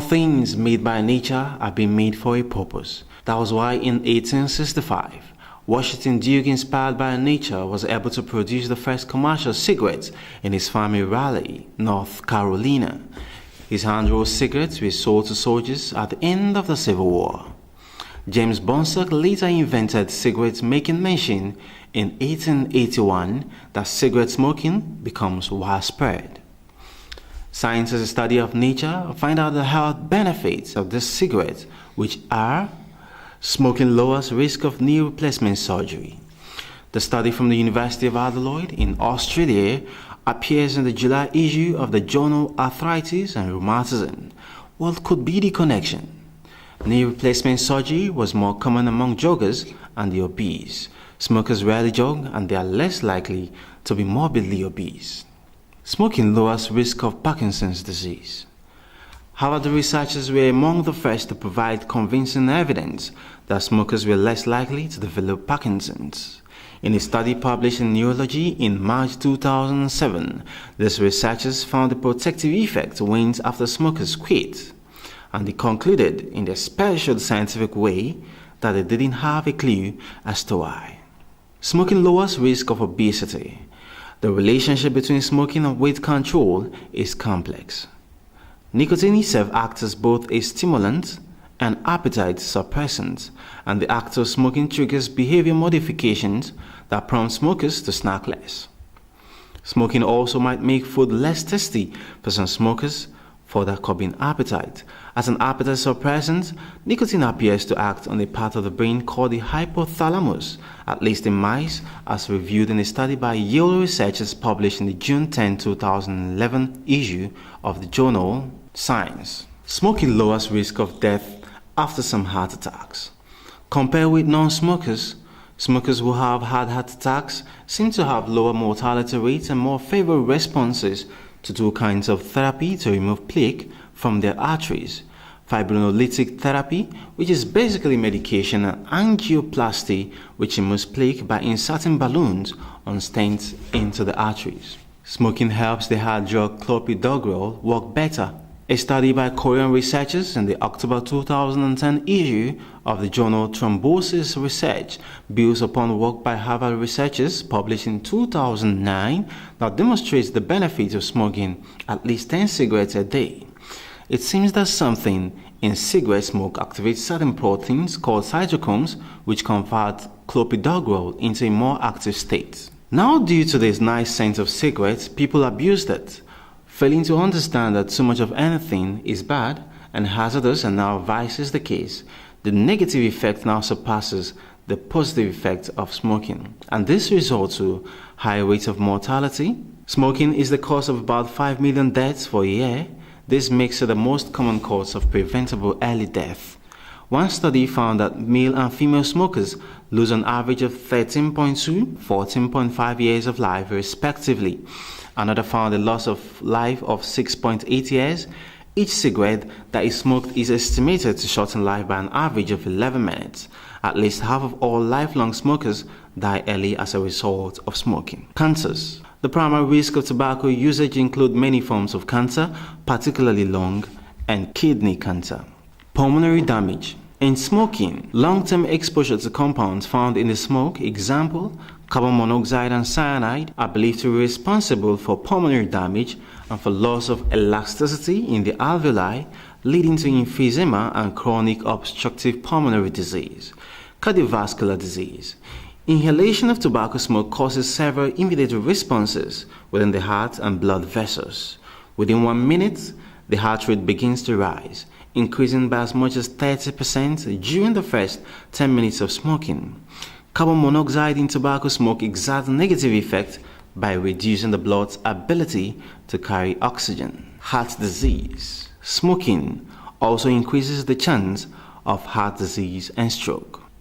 All things made by nature have been made for a purpose. That was why in 1865, Washington Duke, inspired by nature, was able to produce the first commercial cigarettes in his farm in Raleigh, North Carolina. His hand-rolled cigarettes were sold to soldiers at the end of the Civil War. James Bonsack later invented cigarette making machine in 1881 that cigarette smoking becomes widespread. Scientists study of nature find out the health benefits of this cigarette, which are: smoking lowers risk of knee replacement surgery. The study from the University of Adelaide in Australia appears in the July issue of the journal Arthritis and Rheumatism. What could be the connection? Knee replacement surgery was more common among joggers and the obese. Smokers rarely jog and they are less likely to be morbidly obese. Smoking lowers risk of Parkinson's disease. However, the researchers were among the first to provide convincing evidence that smokers were less likely to develop Parkinson's. In a study published in Neurology in March 2007, these researchers found the protective effect wanes after smokers quit, and they concluded in their special scientific way that they didn't have a clue as to why. Smoking lowers risk of obesity. The relationship between smoking and weight control is complex. Nicotine itself acts as both a stimulant and appetite suppressant, and the act of smoking triggers behavior modifications that prompt smokers to snack less. Smoking also might make food less tasty for some smokers, further curbing appetite. As an appetite suppressant, nicotine appears to act on a part of the brain called the hypothalamus, at least in mice, as reviewed in a study by Yale researchers published in the June 10, 2011 issue of the journal Science. Smoking lowers risk of death after some heart attacks. Compared with non-smokers, smokers who have had heart attacks seem to have lower mortality rates and more favorable responses to two kinds of therapy to remove plaque from their arteries: fibrinolytic therapy, which is basically medication, and angioplasty, which removes plaque by inserting balloons on stents into the arteries. Smoking helps the heart drug clopidogrel work better. A study by Korean researchers in the October 2010 issue of the journal Thrombosis Research builds upon work by Harvard researchers published in 2009 that demonstrates the benefit of smoking at least 10 cigarettes a day. It seems that something in cigarette smoke activates certain proteins called cytochromes, which convert clopidogrel into a more active state. Now, due to this nice scent of cigarettes, people abused it, failing to understand that too much of anything is bad and hazardous, and now vice is the case. The negative effect now surpasses the positive effect of smoking, and this results to high rates of mortality. Smoking is the cause of about 5 million deaths per year. This makes it the most common cause of preventable early death. One study found that male and female smokers lose an average of 13.2, 14.5 years of life respectively. Another found a loss of life of 6.8 years. Each cigarette that is smoked is estimated to shorten life by an average of 11 minutes. At least half of all lifelong smokers die early as a result of smoking. Cancers. The primary risk of tobacco usage include many forms of cancer, particularly lung and kidney cancer. Pulmonary damage. In smoking, long-term exposure to compounds found in the smoke, example, carbon monoxide and cyanide, are believed to be responsible for pulmonary damage and for loss of elasticity in the alveoli, leading to emphysema and chronic obstructive pulmonary disease. Cardiovascular disease. Inhalation of tobacco smoke causes several immediate responses within the heart and blood vessels. Within 1 minute, the heart rate begins to rise, increasing by as much as 30% during the first 10 minutes of smoking. Carbon monoxide in tobacco smoke exerts a negative effect by reducing the blood's ability to carry oxygen. Heart disease. Smoking also increases the chance of heart disease and stroke.